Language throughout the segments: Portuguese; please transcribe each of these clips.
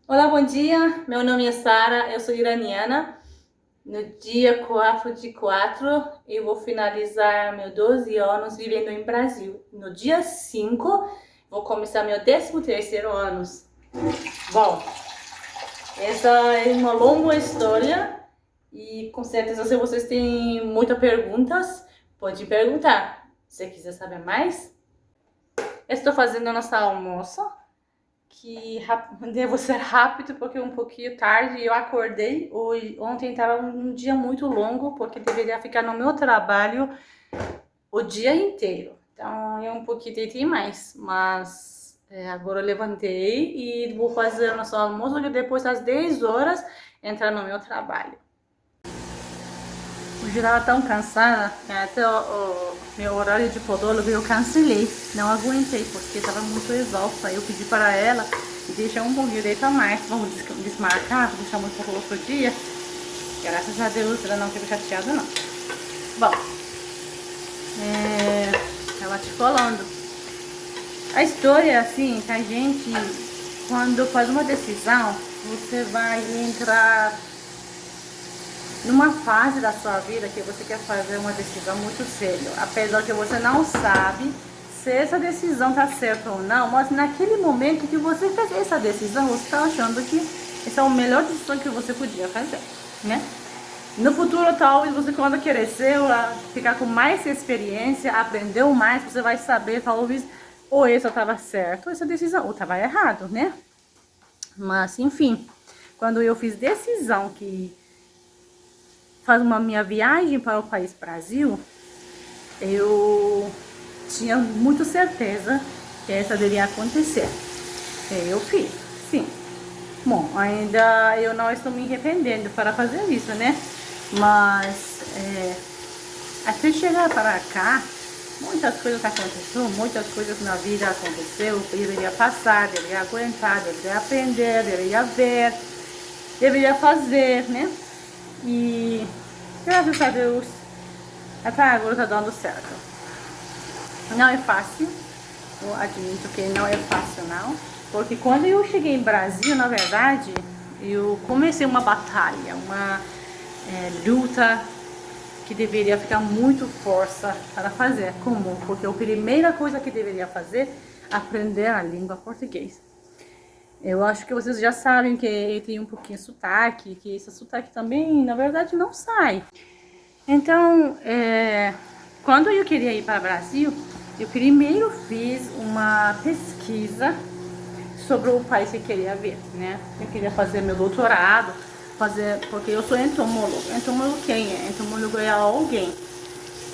Olá, bom dia. Meu nome é Sara, eu sou iraniana. No dia 4/4, eu vou finalizar meus 12 anos vivendo em Brasil. No dia 5, vou começar meu 13º ano. Bom, essa é uma longa história e com certeza se vocês têm muitas perguntas, pode perguntar. Se quiser saber mais, estou fazendo nosso almoço. Que devo ser rápido porque é um pouquinho tarde eu acordei. Ontem estava um dia muito longo porque deveria ficar no meu trabalho o dia inteiro. Então eu um pouquinho deitei mais, mas agora eu levantei e vou fazer o nosso almoço e depois das 10 horas entrar no meu trabalho. Eu estava tão cansada que até o meu horário de podólogo eu cancelei. Não aguentei porque estava muito exausta. Eu pedi para ela e deixar um pouquinho deitar mais. Vamos desmarcar, deixar um pouco outro dia. Graças a Deus ela não ficou chateada não. Bom, ela te falando. A história é assim, que a gente, quando faz uma decisão, você vai entrar numa fase da sua vida que você quer fazer uma decisão muito séria, apesar que você não sabe se essa decisão está certa ou não, mas naquele momento que você fez essa decisão, você está achando que essa é a melhor decisão que você podia fazer, né? No futuro, talvez você, quando crescer, ficar com mais experiência, aprendeu mais, você vai saber, talvez, ou essa estava certa, ou essa decisão, ou estava errado, né? Mas, enfim, quando eu fiz decisão que faz uma minha viagem para o país Brasil, eu tinha muito certeza que essa deveria acontecer. Eu fiz, sim. Bom, ainda eu não estou me arrependendo para fazer isso, né? Mas até chegar para cá, muitas coisas aconteceram, muitas coisas na vida aconteceu. Eu deveria passar, deveria aguentar, deveria aprender, deveria ver, deveria fazer, né? E graças a Deus, até agora tá dando certo. Não é fácil, eu admito que não é fácil não. Porque quando eu cheguei em Brasil, na verdade, eu comecei uma batalha, uma luta que deveria ficar muito força para fazer. Como? Porque a primeira coisa que deveria fazer é aprender a língua portuguesa. Eu acho que vocês já sabem que eu tenho um pouquinho de sotaque, que esse sotaque também, na verdade, não sai. Então, quando eu queria ir para o Brasil, eu primeiro fiz uma pesquisa sobre o país que eu queria ver, né? Eu queria fazer meu doutorado, porque eu sou entomólogo. Entomólogo quem é? Entomólogo é alguém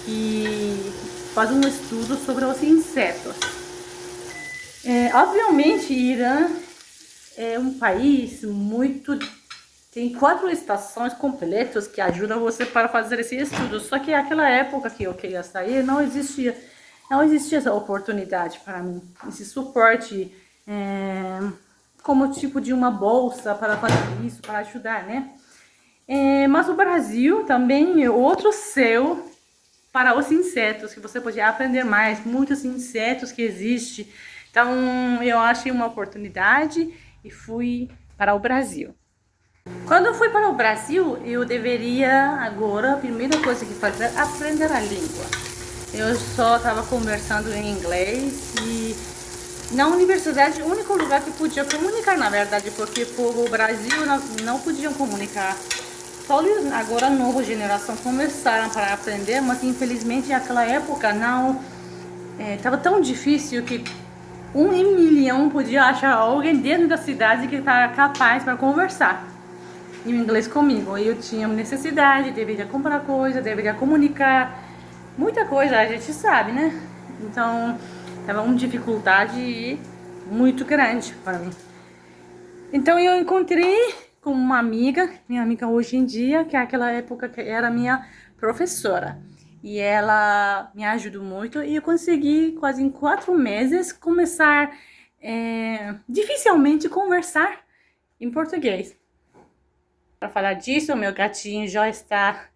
que faz um estudo sobre os insetos. Obviamente, Irã é um país muito... Tem 4 estações completas que ajudam você para fazer esse estudo. Só que naquela época que eu queria sair, não existia essa oportunidade para mim. Esse suporte como tipo de uma bolsa para fazer isso, para ajudar, né? Mas o Brasil também é outro céu para os insetos, que você pode aprender mais, muitos insetos que existem. Então, eu achei uma oportunidade e fui para o Brasil. Quando eu fui para o Brasil, eu deveria agora, a primeira coisa que fazer é aprender a língua. Eu só estava conversando em inglês e na universidade, o único lugar que podia comunicar, na verdade, porque o Brasil não podiam comunicar. Só agora a nova geração começaram para aprender, mas infelizmente naquela época não estava tão difícil que 1 em 1.000.000 podia achar alguém dentro da cidade que estava capaz para conversar em inglês comigo. Eu tinha necessidade, deveria comprar coisa, deveria comunicar, muita coisa a gente sabe, né? Então, tava uma dificuldade muito grande para mim. Então, eu encontrei com uma amiga, minha amiga hoje em dia, que naquela época que era minha professora. E ela me ajudou muito e eu consegui quase em 4 meses começar dificilmente conversar em português. Para falar disso, o meu gatinho já está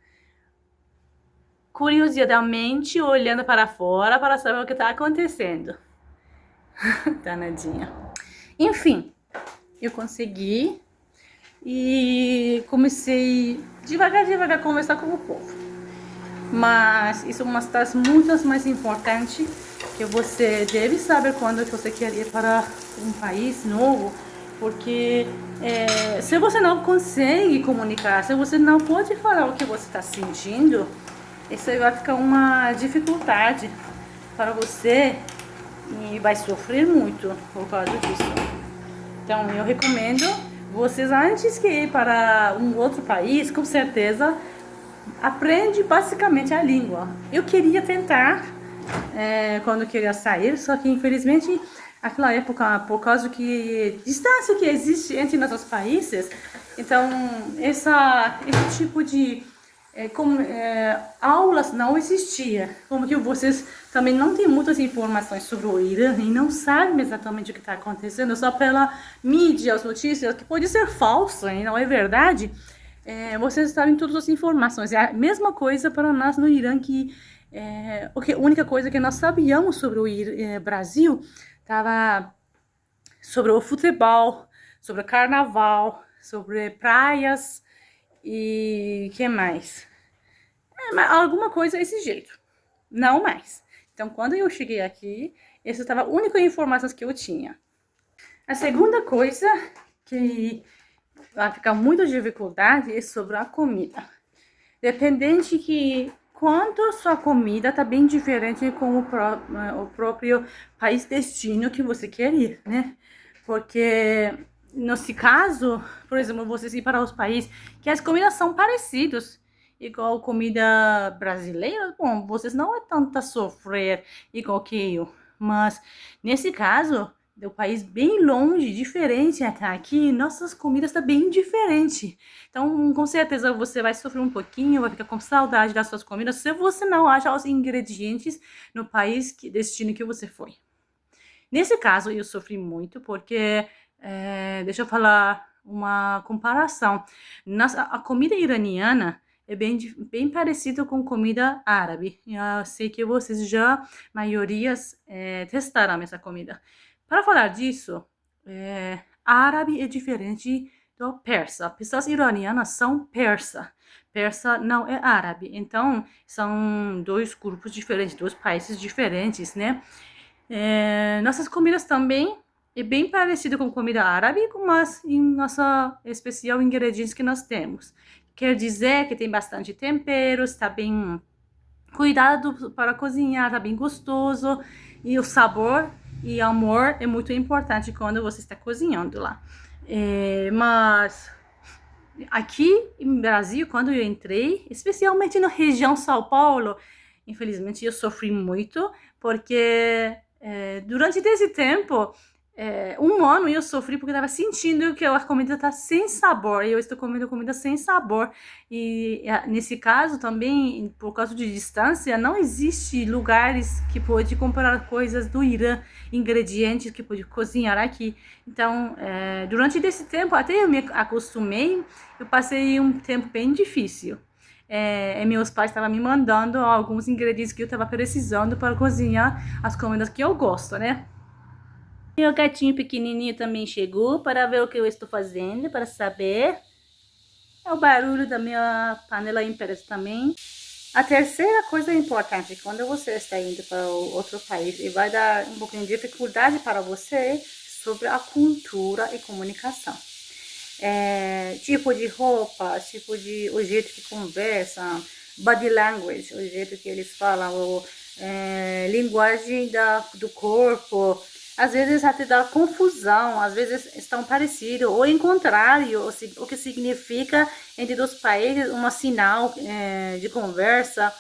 curiosamente olhando para fora para saber o que está acontecendo. Danadinha. Enfim, eu consegui e comecei devagar a conversar com o povo. Mas isso é uma das muito mais importantes que você deve saber quando você quer ir para um país novo, porque se você não consegue comunicar, se você não pode falar o que você está sentindo, isso aí vai ficar uma dificuldade para você e vai sofrer muito por causa disso. Então eu recomendo vocês, antes que ir para um outro país, com certeza aprende basicamente a língua. Eu queria tentar quando eu queria sair, só que infelizmente aquela época, por causa que distância que existe entre nossos países, então esse tipo de aulas não existia. Como que vocês também não têm muitas informações sobre o Irã e não sabem exatamente o que está acontecendo, só pela mídia, as notícias, que pode ser falsa e não é verdade. Vocês sabem todas as informações. É a mesma coisa para nós no Irã, que a única coisa que nós sabíamos sobre o Brasil estava sobre o futebol, sobre o carnaval, sobre praias e que mais? Alguma coisa desse jeito, não mais. Então, quando eu cheguei aqui, essa estava a única informação que eu tinha. A segunda coisa que vai ficar muita dificuldade é sobre a comida. Dependente que quanto sua comida tá bem diferente com o próprio país destino que você quer ir, né? Porque nesse caso, por exemplo, vocês ir para os países que as comidas são parecidas, igual comida brasileira, bom, vocês não é tanto a sofrer igual que eu, mas nesse caso do país bem longe, diferente até aqui, nossas comidas tá bem diferente. Então, com certeza você vai sofrer um pouquinho, vai ficar com saudade das suas comidas se você não acha os ingredientes no país destino que você foi. Nesse caso, eu sofri muito porque, deixa eu falar uma comparação. A comida iraniana é bem parecida com comida árabe. Eu sei que vocês já, maiorias, testaram essa comida. Para falar disso, árabe é diferente do persa. Pessoas iranianas são persa. Persa não é árabe. Então, são dois grupos diferentes, dois países diferentes, né? Nossas comidas também é bem parecida com comida árabe, mas em nossa especial ingredientes que nós temos. Quer dizer que tem bastante temperos, está bem cuidado para cozinhar, está bem gostoso e o sabor e amor é muito importante quando você está cozinhando lá. Mas aqui em Brasil, quando eu entrei, especialmente na região São Paulo, infelizmente eu sofri muito, porque durante esse tempo, um ano eu sofri porque estava sentindo que a comida está sem sabor, e eu estou comendo comida sem sabor, e nesse caso também, por causa de distância, não existe lugares que pode comprar coisas do Irã, ingredientes que pode cozinhar aqui. Então, durante esse tempo, até eu me acostumei, eu passei um tempo bem difícil. Meus pais estavam me mandando alguns ingredientes que eu estava precisando para cozinhar as comidas que eu gosto, né? Meu gatinho pequenininho também chegou para ver o que eu estou fazendo, para saber. É o barulho da minha panela impressa também. A terceira coisa importante, quando você está indo para outro país e vai dar um pouquinho de dificuldade para você, sobre a cultura e comunicação. Tipo de roupa, o jeito que conversam, body language, o jeito que eles falam, linguagem do corpo. Às vezes até dá confusão, às vezes estão parecidos, ou em contrário, o que significa entre dois países um sinal de conversa.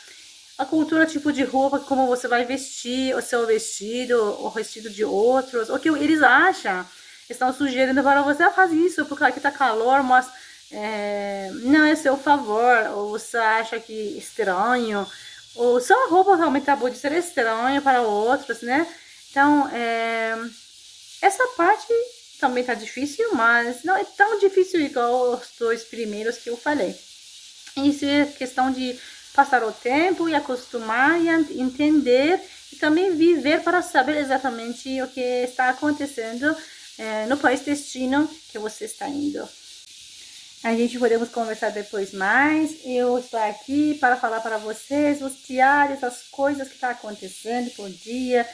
A cultura, tipo de roupa, como você vai vestir o seu vestido, o vestido de outros, o que eles acham. Estão sugerindo para você fazer isso, porque aqui tá calor, mas não é seu favor, ou você acha que estranho, ou sua roupa realmente pode ser estranho para outros, né? Então, essa parte também tá difícil, mas não é tão difícil igual os dois primeiros que eu falei. Isso é questão de passar o tempo e acostumar e entender e também viver para saber exatamente o que está acontecendo no país destino que você está indo. A gente podemos conversar depois mais. Eu estou aqui para falar para vocês os diários, as coisas que estão acontecendo por dia,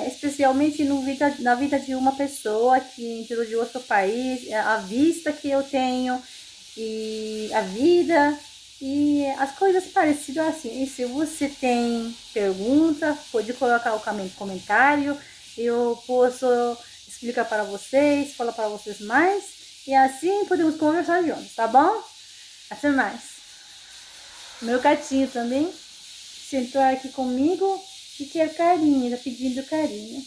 especialmente na vida de uma pessoa que entrou de outro país, a vista que eu tenho e a vida e as coisas parecidas assim. E se você tem pergunta, pode colocar o comentário, eu posso explicar para vocês, falar para vocês mais. E assim podemos conversar juntos, tá bom? Até mais. Meu gatinho também sentou aqui comigo e quer carinho, tá pedindo carinho.